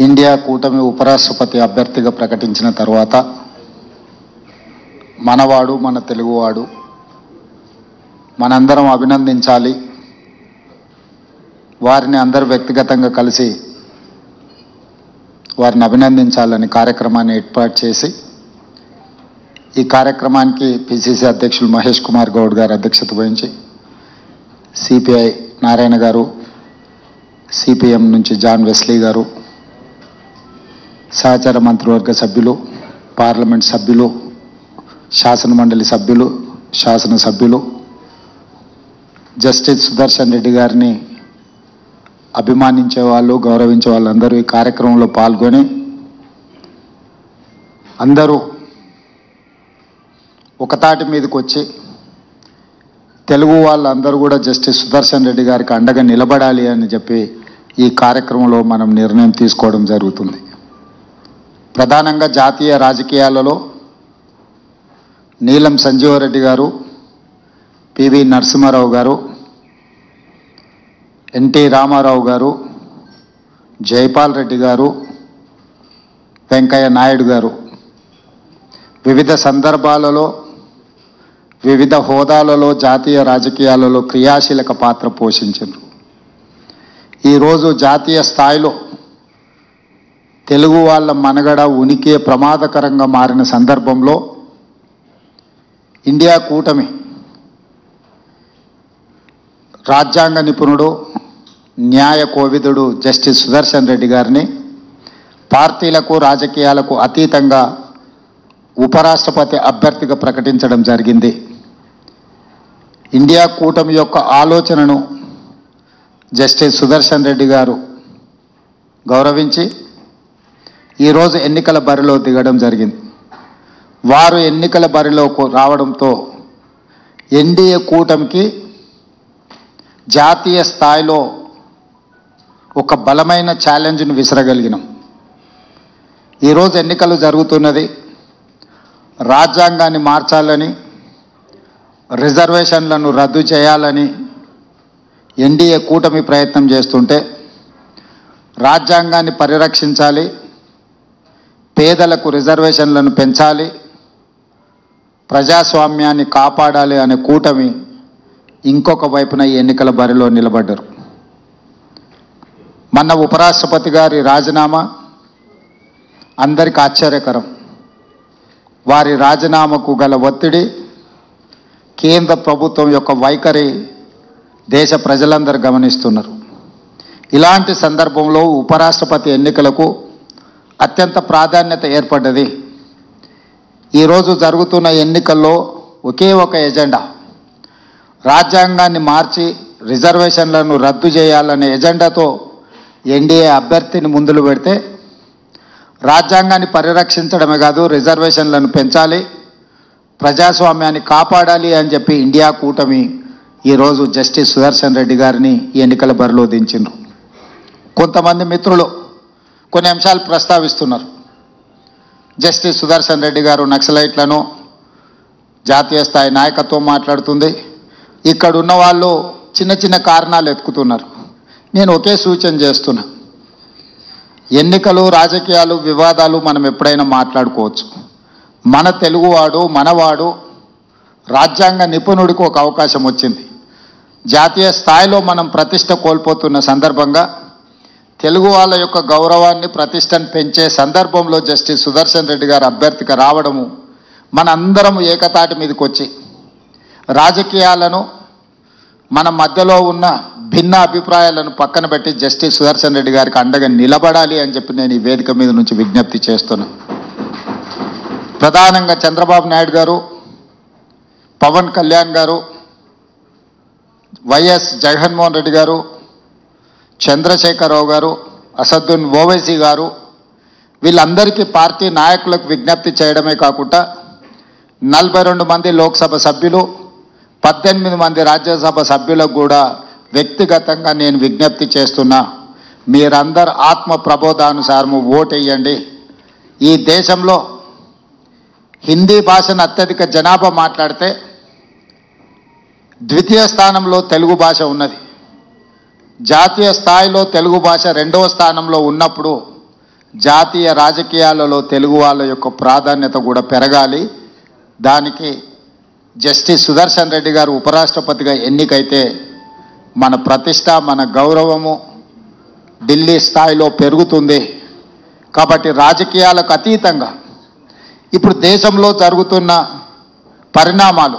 India కూటమి ఉపరాష్ట్రపతి అభ్యర్థిగా ప్రకటించిన తర్వాత మనవాడు మన తెలుగువాడు మనందరం అభినందించాలి. వారిని అందరూ వ్యక్తిగతంగా కలిసి వారిని అభినందించాలని కార్యక్రమాన్ని ఏర్పాటు చేసి ఈ కార్యక్రమానికి పిసిసి అధ్యక్షులు మహేష్ కుమార్ గౌడ్ గారు అధ్యక్షత వహించి సిపిఐ నారాయణ గారు, సిపిఎం నుంచి జాన్ వెస్లీ గారు, సహచార మంత్రివర్గ సభ్యులు, పార్లమెంట్ సభ్యులు, శాసనమండలి సభ్యులు, శాసనసభ్యులు, జస్టిస్ సుదర్శన్ రెడ్డి గారిని అభిమానించే వాళ్ళు, గౌరవించే వాళ్ళందరూ ఈ కార్యక్రమంలో పాల్గొని అందరూ ఒకతాటి మీదకి వచ్చి తెలుగు వాళ్ళందరూ కూడా జస్టిస్ సుదర్శన్ రెడ్డి గారికి అండగా నిలబడాలి అని చెప్పి ఈ కార్యక్రమంలో మనం నిర్ణయం తీసుకోవడం జరుగుతుంది. ప్రధానంగా జాతీయ రాజకీయాలలో నీలం సంజీవరెడ్డి గారు, పివి నరసింహారావు గారు, ఎన్టీ రామారావు గారు, జైపాల్ రెడ్డి గారు, వెంకయ్య నాయుడు గారు వివిధ సందర్భాలలో వివిధ హోదాలలో జాతీయ రాజకీయాలలో క్రియాశీలక పాత్ర పోషించారు. ఈరోజు జాతీయ స్థాయిలో తెలుగు వాళ్ళ మనుగడ ఉనికి ప్రమాదకరంగా మారిన సందర్భంలో ఇండియా కూటమి రాజ్యాంగ నిపుణుడు, న్యాయ కోవిదుడు జస్టిస్ సుదర్శన్ రెడ్డి గారిని పార్టీలకు రాజకీయాలకు అతీతంగా ఉపరాష్ట్రపతి అభ్యర్థిగా ప్రకటించడం జరిగింది. ఇండియా కూటమి యొక్క ఆలోచనను జస్టిస్ సుదర్శన్ రెడ్డి గారు గౌరవించి ఈరోజు ఎన్నికల బరిలో దిగడం జరిగింది. వారు ఎన్నికల బరిలో రావడంతో ఎన్డీఏ కూటమికి జాతీయ స్థాయిలో ఒక బలమైన ఛాలెంజ్ను విసరగలిగినాం. ఈరోజు ఎన్నికలు జరుగుతున్నది. రాజ్యాంగాన్ని మార్చాలని, రిజర్వేషన్లను రద్దు చేయాలని ఎన్డీఏ కూటమి ప్రయత్నం చేస్తుంటే రాజ్యాంగాన్ని పరిరక్షించాలి, పేదలకు రిజర్వేషన్లను పెంచాలి, ప్రజాస్వామ్యాన్ని కాపాడాలి అనే కూటమి ఇంకొక వైపున ఈ ఎన్నికల బరిలో నిలబడ్డారు. మొన్న ఉపరాష్ట్రపతి గారి రాజీనామా అందరికీ ఆశ్చర్యకరం. వారి రాజీనామాకు గల ఒత్తిడి, కేంద్ర ప్రభుత్వం యొక్క వైఖరి దేశ ప్రజలందరూ గమనిస్తున్నారు. ఇలాంటి సందర్భంలో ఉపరాష్ట్రపతి ఎన్నికలకు అత్యంత ప్రాధాన్యత ఏర్పడ్డది. ఈరోజు జరుగుతున్న ఎన్నికల్లో ఒకే ఒక ఎజెండా, రాజ్యాంగాన్ని మార్చి రిజర్వేషన్లను రద్దు చేయాలనే ఎజెండాతో ఎన్డీఏ అభ్యర్థిని ముందులు పెడితే రాజ్యాంగాన్ని పరిరక్షించడమే కాదు, రిజర్వేషన్లను పెంచాలి, ప్రజాస్వామ్యాన్ని కాపాడాలి అని చెప్పి ఇండియా కూటమి ఈరోజు జస్టిస్ సుదర్శన్ రెడ్డి గారిని ఈ ఎన్నికల బరిలో దించిండ్రు. కొంతమంది మిత్రులు కొన్ని అంశాలు ప్రస్తావిస్తున్నారు. జస్టిస్ సుదర్శన్ రెడ్డి గారు నక్సలైట్లను, జాతీయ స్థాయి నాయకత్వం మాట్లాడుతుంది, ఇక్కడున్న వాళ్ళు చిన్న చిన్న కారణాలు ఎత్తుకుతున్నారు. నేను ఒకే సూచన చేస్తున్నా, ఎన్నికలు, రాజకీయాలు, వివాదాలు మనం ఎప్పుడైనా మాట్లాడుకోవచ్చు. మన తెలుగువాడు, మనవాడు, రాజ్యాంగ నిపుణుడికి ఒక అవకాశం వచ్చింది. జాతీయ స్థాయిలో మనం ప్రతిష్ట కోల్పోతున్న సందర్భంగా తెలుగు వాళ్ళ యొక్క గౌరవాన్ని, ప్రతిష్టను పెంచే సందర్భంలో జస్టిస్ సుదర్శన్ రెడ్డి గారు అభ్యర్థిగా రావడము, మనందరం ఏకతాటి మీదకి వచ్చి రాజకీయాలను, మన మధ్యలో ఉన్న భిన్న అభిప్రాయాలను పక్కన పెట్టి జస్టిస్ సుదర్శన్ రెడ్డి గారికి అండగా నిలబడాలి అని చెప్పి నేను ఈ వేదిక మీద నుంచి విజ్ఞప్తి చేస్తున్నా. ప్రధానంగా చంద్రబాబు నాయుడు గారు, పవన్ కళ్యాణ్ గారు, వైఎస్ జగన్మోహన్ రెడ్డి గారు, చంద్రశేఖరరావు గారు, అసదుద్దీన్ ఓవైసీ గారు, వీళ్ళందరికీ పార్టీ నాయకులకు విజ్ఞప్తి చేయడమే కాకుండా 42 మంది లోక్సభ సభ్యులు, 18 మంది రాజ్యసభ సభ్యులకు కూడా వ్యక్తిగతంగా నేను విజ్ఞప్తి చేస్తున్నా, మీరందరూ ఆత్మ ప్రబోధానుసారము ఓటేయండి. ఈ దేశంలో హిందీ భాషను అత్యధిక జనాభా మాట్లాడితే ద్వితీయ స్థానంలో తెలుగు భాష ఉన్నది. జాతీయ స్థాయిలో తెలుగు భాష రెండవ స్థానంలో ఉన్నప్పుడు జాతీయ రాజకీయాలలో తెలుగు వాళ్ళ యొక్క ప్రాధాన్యత కూడా పెరగాలి. దానికి జస్టిస్ సుదర్శన్ రెడ్డి గారు ఉపరాష్ట్రపతిగా ఎన్నికైతే మన ప్రతిష్ట, మన గౌరవము ఢిల్లీ స్థాయిలో పెరుగుతుంది. కాబట్టి రాజకీయాలకు అతీతంగా ఇప్పుడు దేశంలో జరుగుతున్న పరిణామాలు